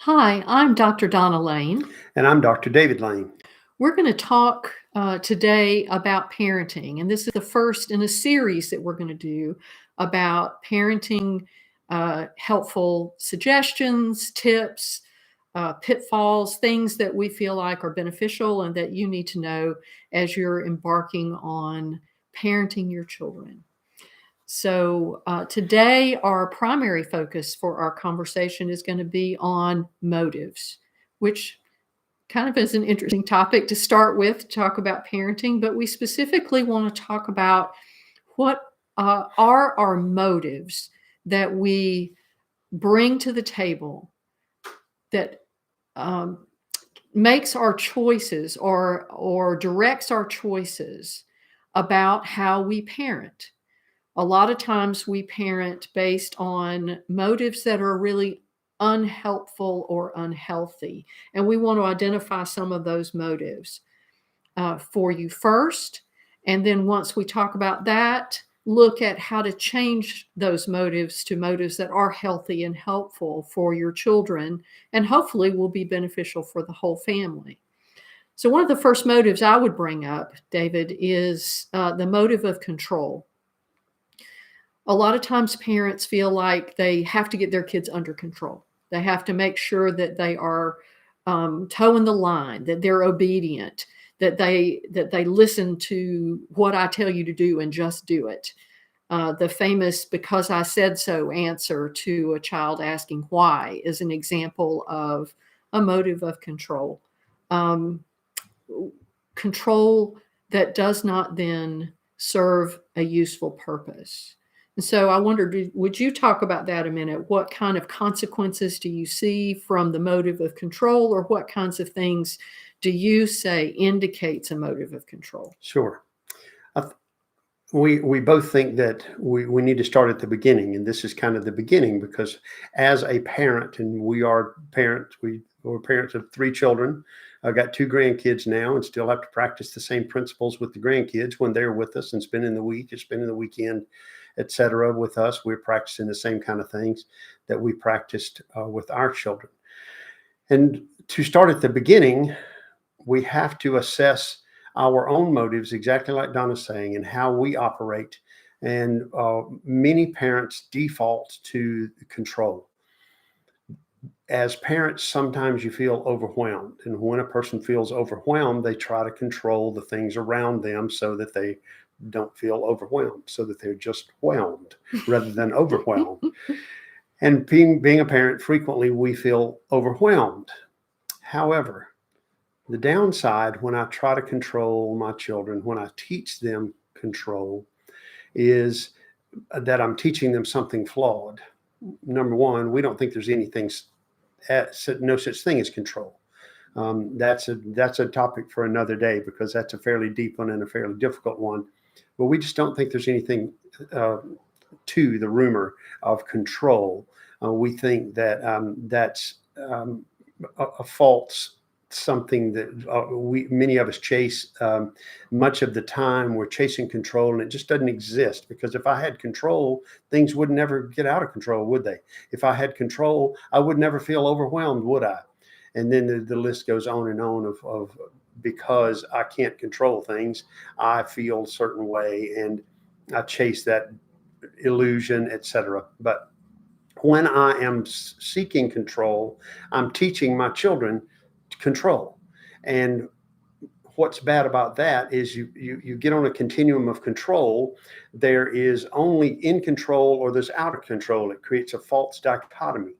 Hi, I'm Dr. Donna Lane. And I'm Dr. David Lane. We're going to talk today about parenting, and this is the first in a series that we're going to do about parenting, helpful suggestions, tips, pitfalls, things that we feel like are beneficial and that you need to know as you're embarking on parenting your children. So, today, our primary focus for our conversation is going to be on motives, which kind of is an interesting topic to start with, to talk about parenting, but we specifically want to talk about what are our motives that we bring to the table that um, makes our choices or directs our choices about how we parent. A lot of times we parent based on motives that are really unhelpful or unhealthy. And we want to identify some of those motives for you first. And then once we talk about that, look at how to change those motives to motives that are healthy and helpful for your children and hopefully will be beneficial for the whole family. So, one of the first motives I would bring up, David, is the motive of control. A lot of times parents feel like they have to get their kids under control. They have to make sure that they are toeing the line, that they're obedient, that they listen to what I tell you to do and just do it. The famous "because I said so" answer to a child asking why is an example of a motive of control. Um, Control that does not then serve a useful purpose. And so I wondered, would you talk about that a minute? What kind of consequences do you see from the motive of control, or what kinds of things do you say indicates a motive of control? Sure. I th- we both think that we need to start at the beginning, and this is kind of the beginning because as a parent, and we are parents, we're parents of three children. I've got two grandkids now and still have to practice the same principles with the grandkids when they're with us and spending the week or spending the weekend, etc. with us. We're practicing the same kind of things that we practiced with our children. And to start at the beginning, we have to assess our own motives, exactly like Donna's saying, and how we operate. And many parents default to control. As parents, sometimes you feel overwhelmed. And when a person feels overwhelmed, they try to control the things around them so that they don't feel overwhelmed, so that they're just whelmed rather than overwhelmed. And being a parent, frequently we feel overwhelmed. However, the downside when I try to control my children, when I teach them control, is that I'm teaching them something flawed. Number one, we don't think there's no such thing as control. That's a topic for another day because that's a fairly deep one and a fairly difficult one. But we just don't think there's anything to the rumor of control. We think that that's a false something that many of us chase. Much of the time we're chasing control, and it just doesn't exist, because if I had control, things would never get out of control, would they? If I had control, I would never feel overwhelmed, would I? And then the list goes on and on of because I can't control things, I feel a certain way and I chase that illusion, etc. But when I am seeking control, I'm teaching my children control. And what's bad about that is you get on a continuum of control. There is only in control or there's out of control. It creates a false dichotomy.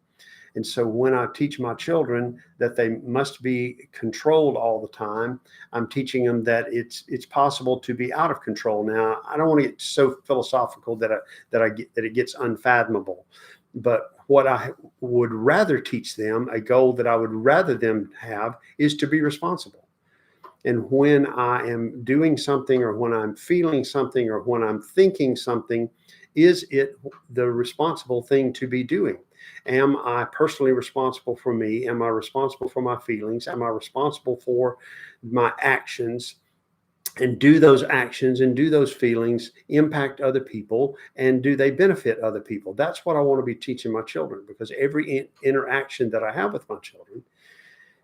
And so when I teach my children that they must be controlled all the time, I'm teaching them that it's possible to be out of control. Now, I don't want to get so philosophical that it gets unfathomable. But what I would rather teach them, a goal that I would rather them have, is to be responsible. And when I am doing something, or when I'm feeling something, or when I'm thinking something, is it the responsible thing to be doing? Am I personally responsible for me? Am I responsible for my feelings? Am I responsible for my actions? And do those actions and do those feelings impact other people, and do they benefit other people? That's what I want to be teaching my children, because every interaction that I have with my children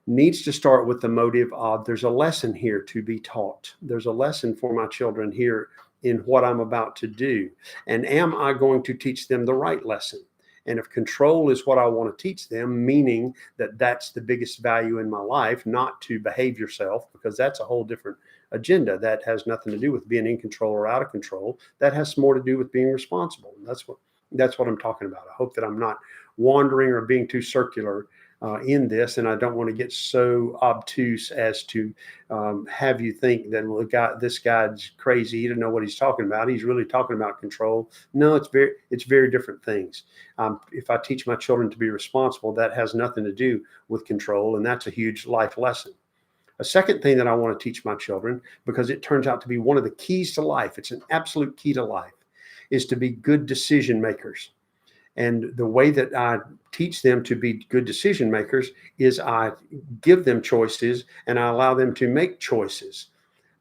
needs to start with the motive of, there's a lesson here to be taught. There's a lesson for my children here in what I'm about to do. And am I going to teach them the right lesson? And if control is what I want to teach them, meaning that that's the biggest value in my life, not to behave yourself, because that's a whole different agenda. That has nothing to do with being in control or out of control. That has more to do with being responsible. And that's what I'm talking about. I hope that I'm not wandering or being too circular in this, and I don't want to get so obtuse as to have you think that, well, this guy's crazy. He doesn't know what he's talking about. He's really talking about control. No, it's very different things. If I teach my children to be responsible, that has nothing to do with control, and that's a huge life lesson. A second thing that I want to teach my children, because it turns out to be one of the keys to life, it's an absolute key to life, is to be good decision makers. And the way that I teach them to be good decision makers is I give them choices and I allow them to make choices.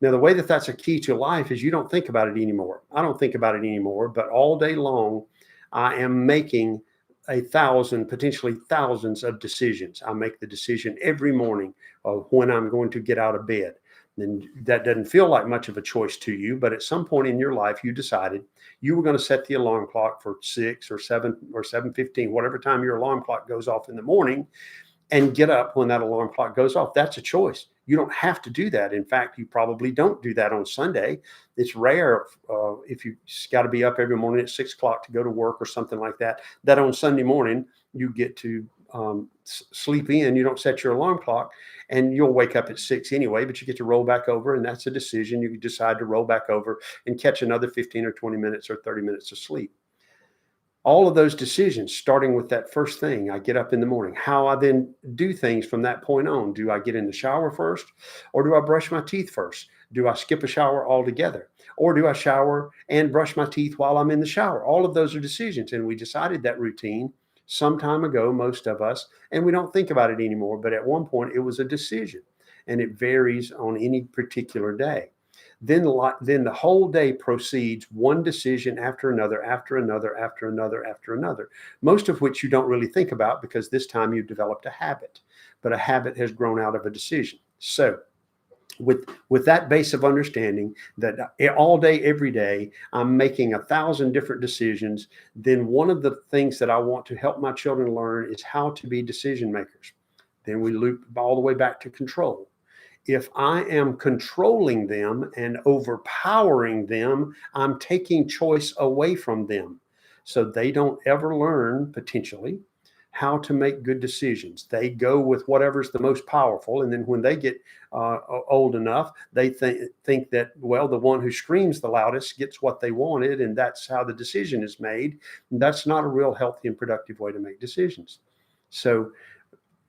Now, the way that that's a key to life is you don't think about it anymore. I don't think about it anymore, but all day long, I am making 1,000, potentially thousands of decisions. I make the decision every morning of when I'm going to get out of bed. And that doesn't feel like much of a choice to you, but at some point in your life, you decided you were going to set the alarm clock for 6 or 7 or 7:15, whatever time your alarm clock goes off in the morning, and get up when that alarm clock goes off. That's a choice. You don't have to do that. In fact, you probably don't do that on Sunday. It's rare if you got to be up every morning at 6 o'clock to go to work or something like that, that on Sunday morning you get to sleep in. You don't set your alarm clock, and you'll wake up at 6 anyway, but you get to roll back over, and that's a decision. You decide to roll back over and catch another 15 or 20 minutes or 30 minutes of sleep. All of those decisions, starting with that first thing, I get up in the morning, how I then do things from that point on. Do I get in the shower first, or do I brush my teeth first? Do I skip a shower altogether, or do I shower and brush my teeth while I'm in the shower? All of those are decisions, and we decided that routine some time ago, most of us, and we don't think about it anymore. But at one point, it was a decision, and it varies on any particular day. Then the whole day proceeds, one decision after another, after another, after another, after another, most of which you don't really think about, because this time you've developed a habit, but a habit has grown out of a decision. So with that base of understanding that all day, every day, I'm making 1,000 different decisions, then one of the things that I want to help my children learn is how to be decision makers. Then we loop all the way back to control. If I am controlling them and overpowering them, I'm taking choice away from them. So they don't ever learn, potentially, how to make good decisions. They go with whatever's the most powerful. And then when they get old enough, they think that, well, the one who screams the loudest gets what they wanted, and that's how the decision is made. And that's not a real healthy and productive way to make decisions. So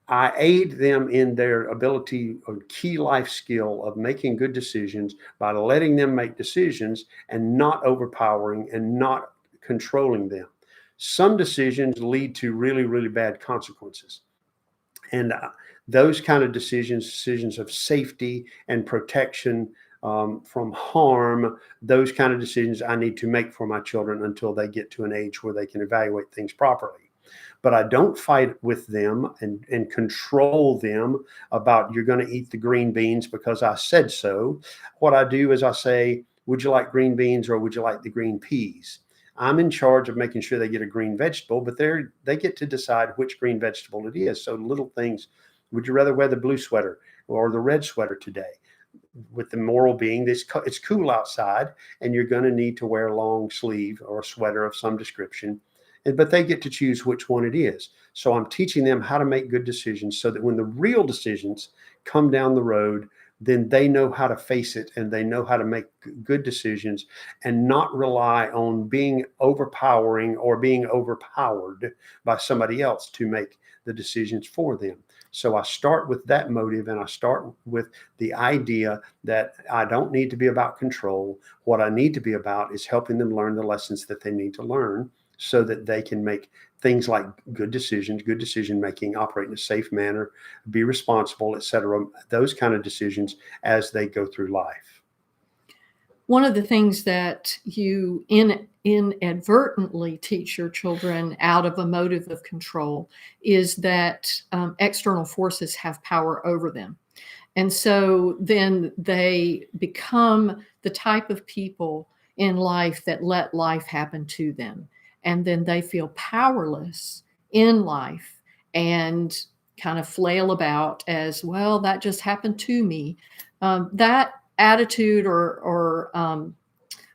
I aid them in their ability, a key life skill of making good decisions, by letting them make decisions and not overpowering and not controlling them. Some decisions lead to really, really bad consequences. And those kind of decisions of safety and protection from harm, those kind of decisions I need to make for my children until they get to an age where they can evaluate things properly. But I don't fight with them and control them about, you're going to eat the green beans because I said so. What I do is I say, would you like green beans or would you like the green peas? I'm in charge of making sure they get a green vegetable, but they get to decide which green vegetable it is. So little things, would you rather wear the blue sweater or the red sweater today? With the moral being this, it's cool outside and you're going to need to wear a long sleeve or a sweater of some description. But they get to choose which one it is. So I'm teaching them how to make good decisions so that when the real decisions come down the road, then they know how to face it and they know how to make good decisions and not rely on being overpowering or being overpowered by somebody else to make the decisions for them. So I start with that motive, and I start with the idea that I don't need to be about control. What I need to be about is helping them learn the lessons that they need to learn, so that they can make things like good decisions, good decision making, operate in a safe manner, be responsible, etc. Those kind of decisions as they go through life. One of the things that you inadvertently teach your children out of a motive of control is that external forces have power over them. And so then they become the type of people in life that let life happen to them. And then they feel powerless in life and kind of flail about as, well, that just happened to me. That attitude or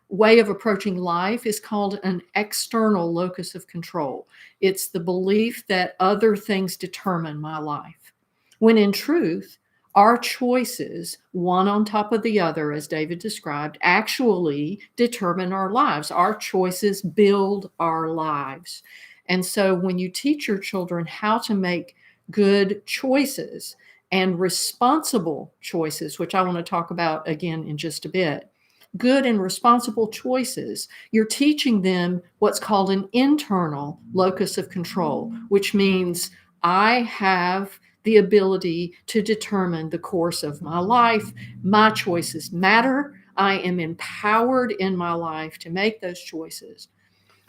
way of approaching life is called an external locus of control. It's the belief that other things determine my life, when in truth, our choices, one on top of the other, as David described, actually determine our lives. Our choices build our lives. And so when you teach your children how to make good choices and responsible choices, which I want to talk about again in just a bit, good and responsible choices, you're teaching them what's called an internal locus of control, which means I have the ability to determine the course of my life. My choices matter. I am empowered in my life to make those choices.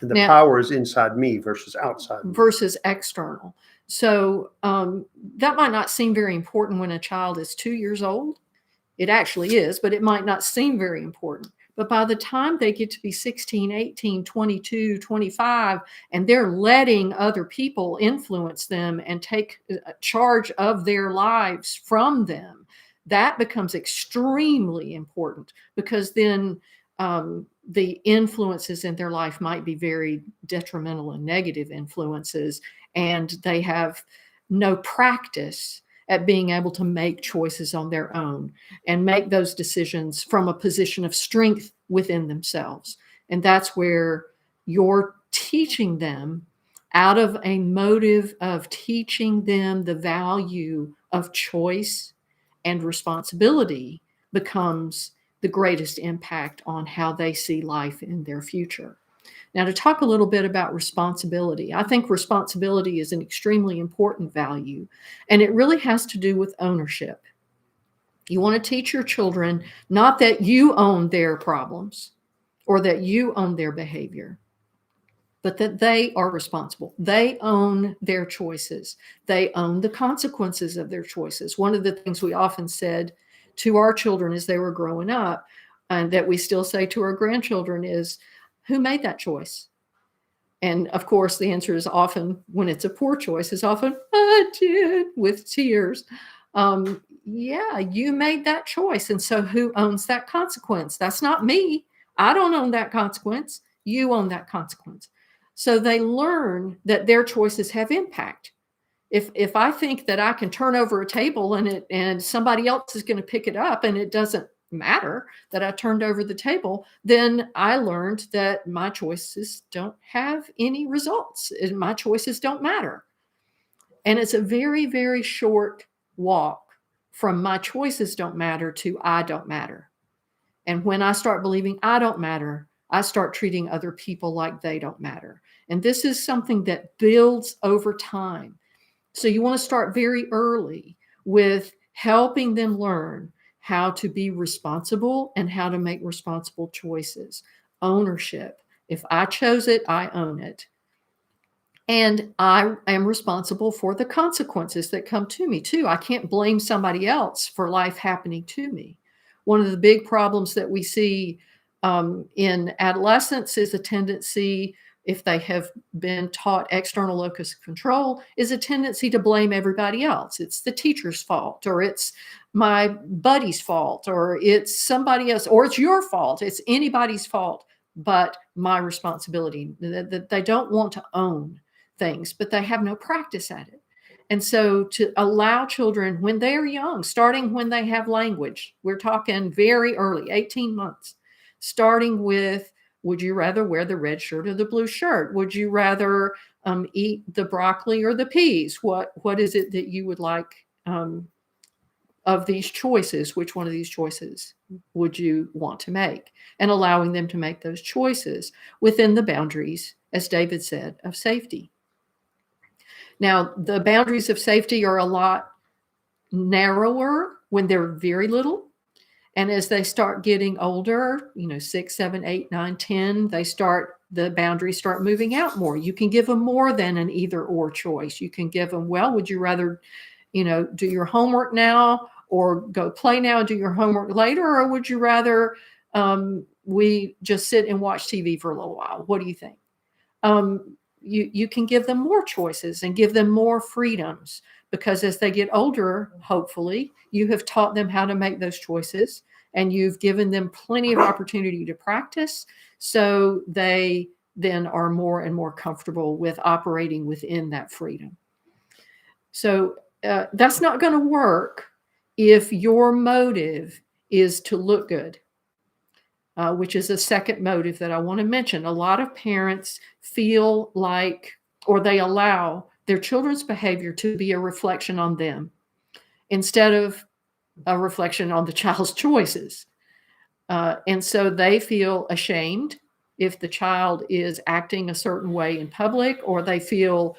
And the Now, power is inside me versus outside me. versus external. So that might not seem very important when a child is 2 years old. It actually is, but it might not seem very important. But by the time they get to be 16, 18, 22, 25, and they're letting other people influence them and take charge of their lives from them, that becomes extremely important, because then the influences in their life might be very detrimental and negative influences, and they have no practice at being able to make choices on their own and make those decisions from a position of strength within themselves. And that's where you're teaching them out of a motive of teaching them the value of choice and responsibility becomes the greatest impact on how they see life in their future. Now, to talk a little bit about responsibility, I think responsibility is an extremely important value, and it really has to do with ownership. You want to teach your children not that you own their problems or that you own their behavior, but that they are responsible. They own their choices. They own the consequences of their choices. One of the things we often said to our children as they were growing up, and that we still say to our grandchildren, is, who made that choice? And of course, the answer is often, when it's a poor choice, is often, I did, with tears. Yeah, you made that choice. And so who owns that consequence? That's not me. I don't own that consequence. You own that consequence. So they learn that their choices have impact. If I think that I can turn over a table and somebody else is going to pick it up, and it doesn't matter that I turned over the table, then I learned that my choices don't have any results. My choices don't matter. And it's a very, very short walk from my choices don't matter to I don't matter. And when I start believing I don't matter, I start treating other people like they don't matter. And this is something that builds over time. So you want to start very early with helping them learn how to be responsible and how to make responsible choices. Ownership. If I chose it, I own it. And I am responsible for the consequences that come to me too. I can't blame somebody else for life happening to me. One of the big problems that we see in adolescence is a tendency, if they have been taught external locus of control, is a tendency to blame everybody else. It's the teacher's fault, or it's my buddy's fault, or it's somebody else, or it's your fault. It's anybody's fault but my responsibility. That they don't want to own things, but they have no practice at it. And so to allow children when they are young, starting when they have language, we're talking very early, 18 months, starting with, would you rather wear the red shirt or the blue shirt? Would you rather eat the broccoli or the peas? What is it that you would like of these choices? Which one of these choices would you want to make? And allowing them to make those choices within the boundaries, as David said, of safety. Now, the boundaries of safety are a lot narrower when they're very little. And as they start getting older, 6, 7, 8, 9, 10, the boundaries start moving out more. You can give them more than an either or choice. You can give them, well, would you rather, do your homework now or go play now, do your homework later? Or would you rather we just sit and watch TV for a little while? What do you think? You can give them more choices and give them more freedoms, because as they get older, hopefully, you have taught them how to make those choices and you've given them plenty of opportunity to practice. So they then are more and more comfortable with operating within that freedom. So that's not going to work if your motive is to look good. Which is a second motive that I want to mention. A lot of parents feel like, or they allow their children's behavior to be a reflection on them instead of a reflection on the child's choices. And so they feel ashamed if the child is acting a certain way in public, or they feel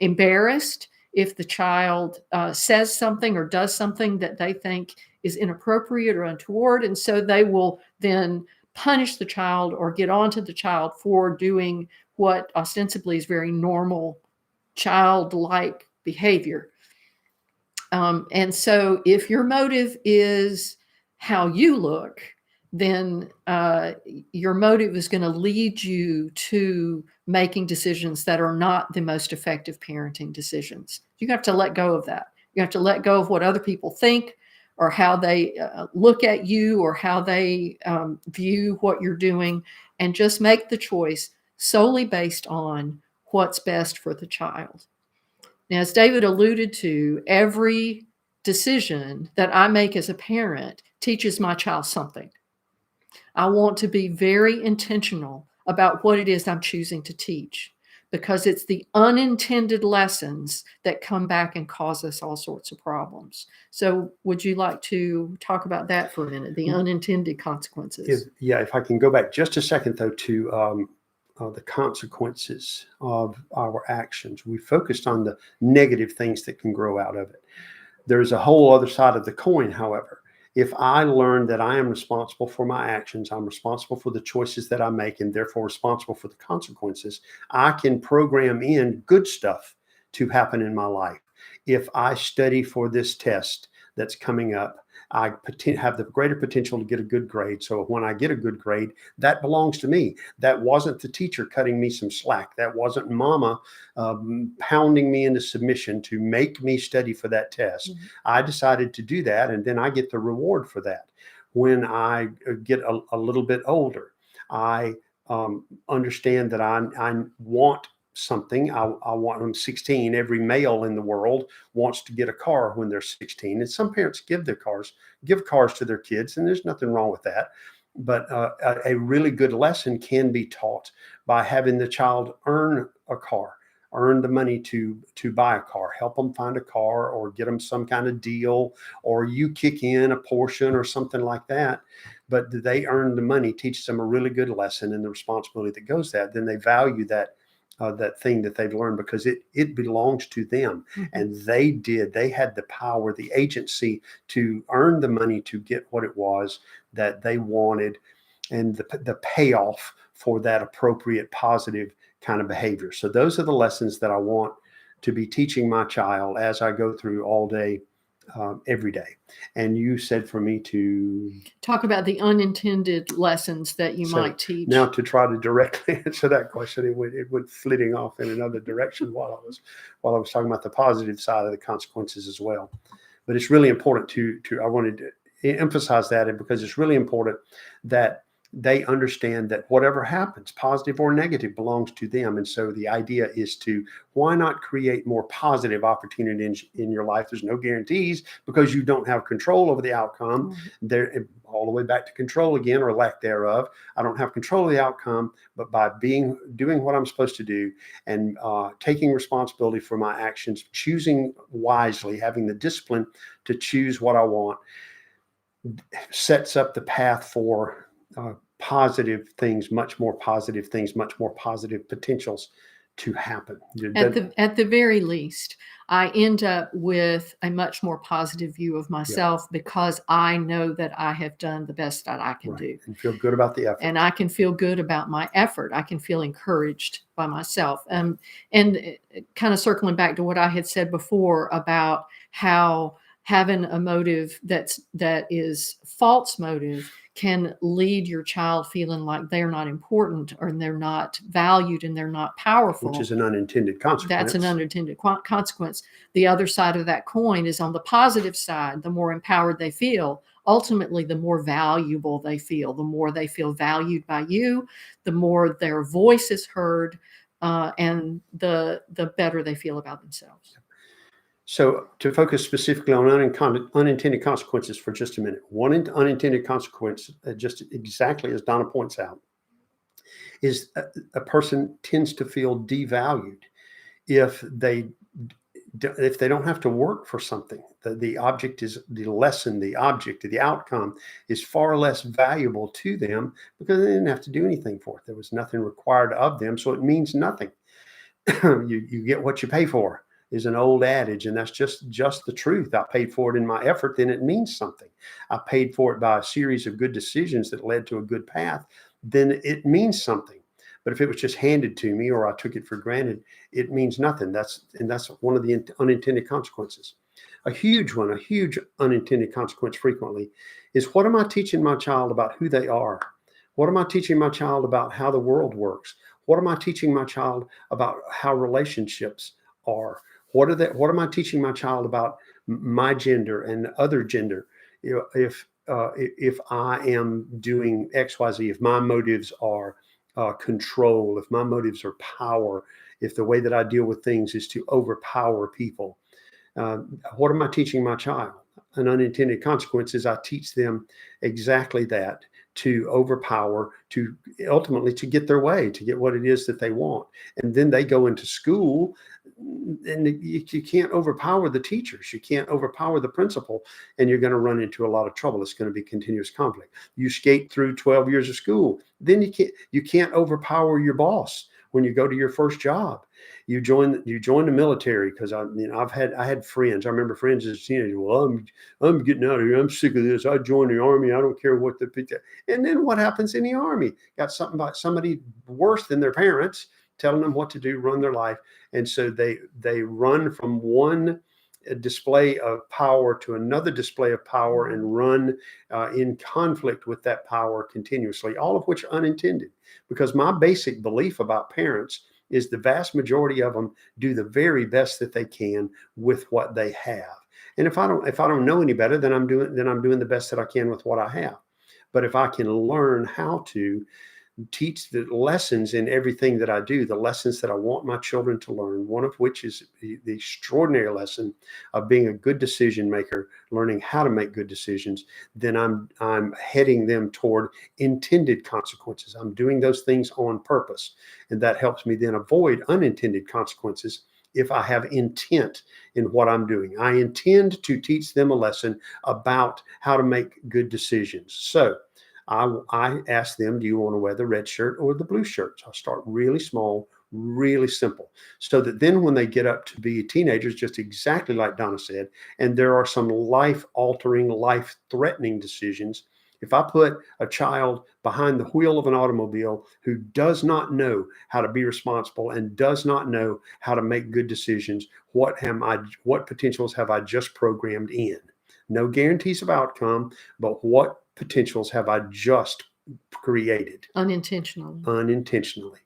embarrassed if the child says something or does something that they think is inappropriate or untoward. And so they will then punish the child or get onto the child for doing what ostensibly is very normal childlike behavior. And so if your motive is how you look, then your motive is going to lead you to making decisions that are not the most effective parenting decisions. You have to let go of that. You have to let go of what other people think or how they look at you or how they view what you're doing, and just make the choice solely based on what's best for the child. Now, as David alluded to, every decision that I make as a parent teaches my child something. I want to be very intentional about what it is I'm choosing to teach, because it's the unintended lessons that come back and cause us all sorts of problems. So would you like to talk about that for a minute, the unintended consequences? If I can go back just a second, though, to the consequences of our actions. We focused on the negative things that can grow out of it. There's a whole other side of the coin, however. If I learn that I am responsible for my actions, I'm responsible for the choices that I make, and therefore responsible for the consequences, I can program in good stuff to happen in my life. If I study for this test that's coming up, I have the greater potential to get a good grade. So when I get a good grade, that belongs to me. That wasn't the teacher cutting me some slack. That wasn't mama pounding me into submission to make me study for that test. Mm-hmm. I decided to do that, and then I get the reward for that. When I get a little bit older, I understand that I want something. I want them 16. Every male in the world wants to get a car when they're 16. And some parents give cars to their kids, and there's nothing wrong with that. But a really good lesson can be taught by having the child earn a car, earn the money to buy a car, help them find a car or get them some kind of deal, or you kick in a portion or something like that. But they earn the money, teaches them a really good lesson and the responsibility that goes that. Then they value that thing that they've learned, because it belongs to them. Mm-hmm. And they had the power, the agency to earn the money to get what it was that they wanted, and the payoff for that appropriate positive kind of behavior. So those are the lessons that I want to be teaching my child as I go through all day, every day. And you said for me to talk about the unintended lessons that you might teach. Now, to try to directly answer that question, it went flitting off in another direction while I was talking about the positive side of the consequences as well. But it's really important I wanted to emphasize that, because it's really important that they understand that whatever happens, positive or negative, belongs to them. And so the idea is to, why not create more positive opportunities in your life? There's no guarantees, because you don't have control over the outcome. Mm-hmm. There, all the way back to control again, or lack thereof. I don't have control of the outcome, but by doing what I'm supposed to do, and taking responsibility for my actions, choosing wisely, having the discipline to choose what I want, sets up the path for positive things, much more positive potentials to happen. At the very least, I end up with a much more positive view of myself because I know that I have done the best that I can do. And feel good about the effort. And I can feel good about my effort. I can feel encouraged by myself. And kind of circling back to what I had said before about how having a motive that is false motive can lead your child feeling like they're not important or they're not valued and they're not powerful. Which is an unintended consequence. That's an unintended consequence. The other side of that coin is on the positive side. The more empowered they feel, ultimately, the more valuable they feel, the more they feel valued by you, the more their voice is heard, and the better they feel about themselves. So to focus specifically on unintended consequences for just a minute, one unintended consequence, just exactly as Donna points out, is a person tends to feel devalued if they don't have to work for something. The object is the lesson, the object, the outcome is far less valuable to them because they didn't have to do anything for it. There was nothing required of them, so it means nothing. You get what you pay for is an old adage, and that's just the truth. I paid for it in my effort, then it means something. I paid for it by a series of good decisions that led to a good path, then it means something. But if it was just handed to me or I took it for granted, it means nothing. That's one of the unintended consequences. A huge unintended consequence frequently is, what am I teaching my child about who they are? What am I teaching my child about how the world works? What am I teaching my child about how relationships are? What am I teaching my child about my gender and other gender? If I am doing X, Y, Z, if my motives are control, if my motives are power, if the way that I deal with things is to overpower people, what am I teaching my child? An unintended consequence is I teach them exactly that, to overpower, to ultimately to get their way, to get what it is that they want. And then they go into school, and you can't overpower the teachers. You can't overpower the principal, and you're going to run into a lot of trouble. It's going to be continuous conflict. You skate through 12 years of school, then you can't overpower your boss when you go to your first job. You join the military, because I had friends. I remember friends as a teenager. Well, I'm getting out of here. I'm sick of this. I joined the Army. I don't care what the. And then what happens in the Army? Got something about somebody worse than their parents telling them what to do, run their life, and so they run from one display of power to another display of power and run in conflict with that power continuously. All of which are unintended, because my basic belief about parents is the vast majority of them do the very best that they can with what they have. And if I don't know any better, then I'm doing the best that I can with what I have. But if I can learn how to teach the lessons in everything that I do, the lessons that I want my children to learn, one of which is the extraordinary lesson of being a good decision maker, learning how to make good decisions, then I'm heading them toward intended consequences. I'm doing those things on purpose. And that helps me then avoid unintended consequences if I have intent in what I'm doing. I intend to teach them a lesson about how to make good decisions. So I ask them, do you want to wear the red shirt or the blue shirt? So I start really small, really simple, so that then when they get up to be teenagers, just exactly like Donna said, and there are some life-altering, life-threatening decisions. If I put a child behind the wheel of an automobile who does not know how to be responsible and does not know how to make good decisions, what potentials have I just programmed in? No guarantees of outcome, but what potentials have I just created? Unintentionally.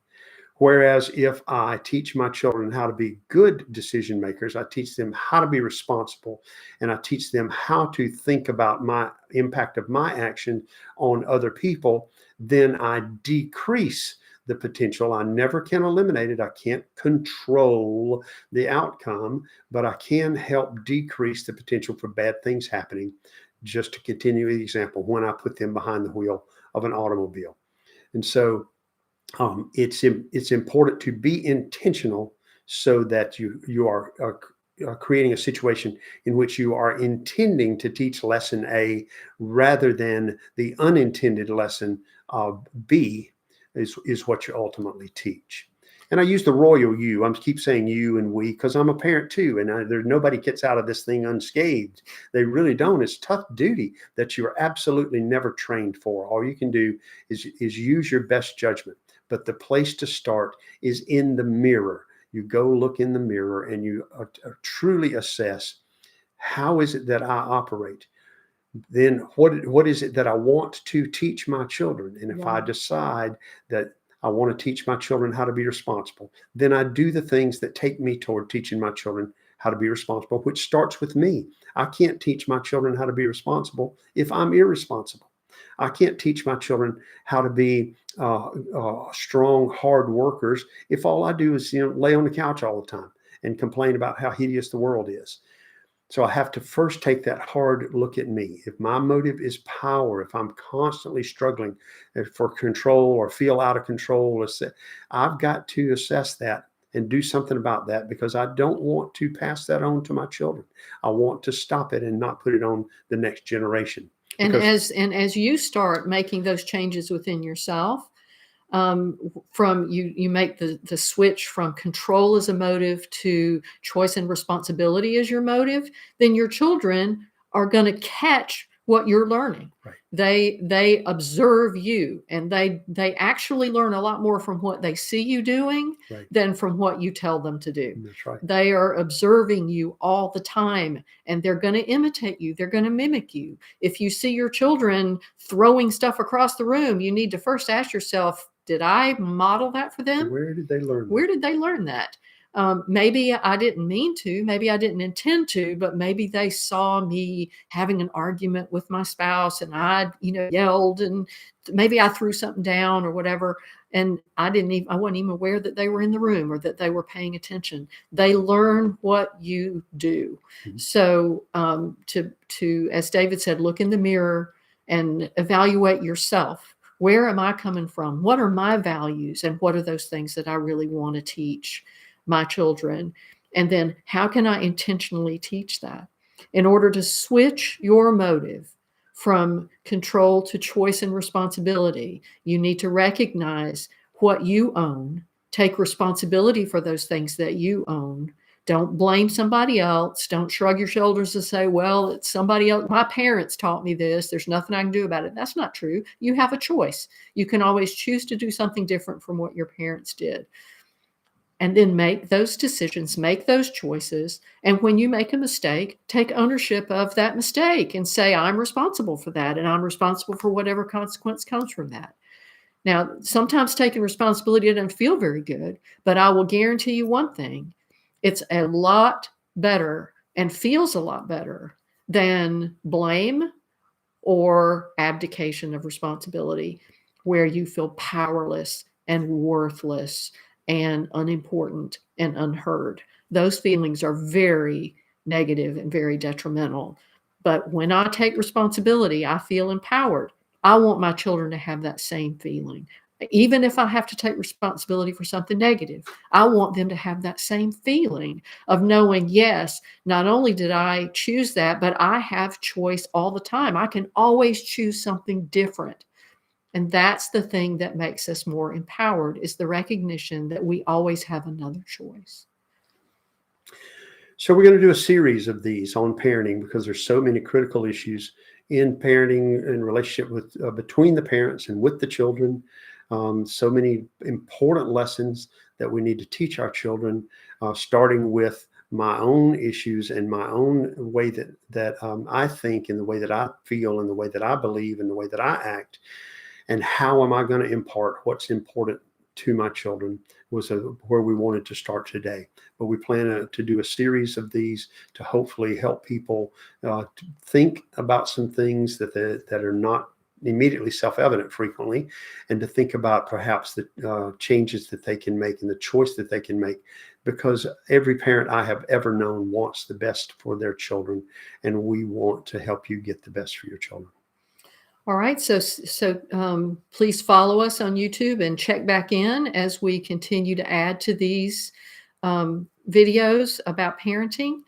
Whereas if I teach my children how to be good decision makers, I teach them how to be responsible, and I teach them how to think about my impact of my action on other people, then I decrease the potential. I never can eliminate it. I can't control the outcome, but I can help decrease the potential for bad things happening. Just to continue the example, when I put them behind the wheel of an automobile. And so it's important to be intentional, so that you are creating a situation in which you are intending to teach lesson A rather than the unintended lesson of B is what you ultimately teach. And I use the royal you. I keep saying you and we because I'm a parent too. And there's nobody gets out of this thing unscathed. They really don't. It's tough duty that you're absolutely never trained for. All you can do is use your best judgment. But the place to start is in the mirror. You go look in the mirror and you truly assess, how is it that I operate? Then what is it that I want to teach my children? And if I decide that I want to teach my children how to be responsible, then I do the things that take me toward teaching my children how to be responsible, which starts with me. I can't teach my children how to be responsible if I'm irresponsible. I can't teach my children how to be strong, hard workers if all I do is lay on the couch all the time and complain about how hideous the world is. So I have to first take that hard look at me. If my motive is power, if I'm constantly struggling for control or feel out of control, I've got to assess that and do something about that, because I don't want to pass that on to my children. I want to stop it and not put it on the next generation. And as you start making those changes within yourself, from you make the switch from control as a motive to choice and responsibility as your motive, then your children are going to catch what you're learning. Right. They observe you, and they actually learn a lot more from what they see you doing than from what you tell them to do. That's right. They are observing you all the time, and they're going to imitate you. They're going to mimic you. If you see your children throwing stuff across the room, you need to first ask yourself, did I model that for them? Where did they learn that? Where did they learn that? Maybe I didn't mean to, maybe I didn't intend to, but maybe they saw me having an argument with my spouse and I, yelled, and maybe I threw something down or whatever. And I wasn't even aware that they were in the room or that they were paying attention. They learn what you do. Mm-hmm. So to, as David said, look in the mirror and evaluate yourself. Where am I coming from? What are my values? And what are those things that I really want to teach my children? And then how can I intentionally teach that? In order to switch your motive from control to choice and responsibility, you need to recognize what you own, take responsibility for those things that you own. Don't blame somebody else. Don't shrug your shoulders and say, well, it's somebody else. My parents taught me this. There's nothing I can do about it. That's not true. You have a choice. You can always choose to do something different from what your parents did. And then make those decisions, make those choices. And when you make a mistake, take ownership of that mistake and say, I'm responsible for that. And I'm responsible for whatever consequence comes from that. Now, sometimes taking responsibility doesn't feel very good, but I will guarantee you one thing. It's a lot better and feels a lot better than blame or abdication of responsibility, where you feel powerless and worthless and unimportant and unheard. Those feelings are very negative and very detrimental. But when I take responsibility, I feel empowered. I want my children to have that same feeling. Even if I have to take responsibility for something negative, I want them to have that same feeling of knowing, yes, not only did I choose that, but I have choice all the time. I can always choose something different. And that's the thing that makes us more empowered, is the recognition that we always have another choice. So we're going to do a series of these on parenting, because there's so many critical issues in parenting and relationship with between the parents and with the children. So many important lessons that we need to teach our children, starting with my own issues and my own way that I think, and the way that I feel, and the way that I believe, and the way that I act. And how am I going to impart what's important to my children was where we wanted to start today. But we plan to do a series of these to hopefully help people to think about some things that are not immediately self-evident frequently, and to think about perhaps the changes that they can make and the choice that they can make, because every parent I have ever known wants the best for their children, and we want to help you get the best for your children. All right, so please follow us on YouTube and check back in as we continue to add to these videos about parenting.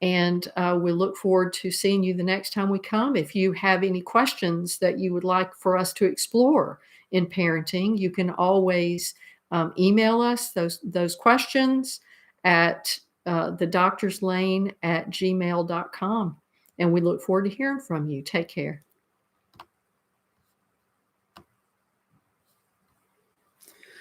And we look forward to seeing you the next time we come. If you have any questions that you would like for us to explore in parenting, you can always email us those questions at thedoctorslane@gmail.com. And we look forward to hearing from you. Take care.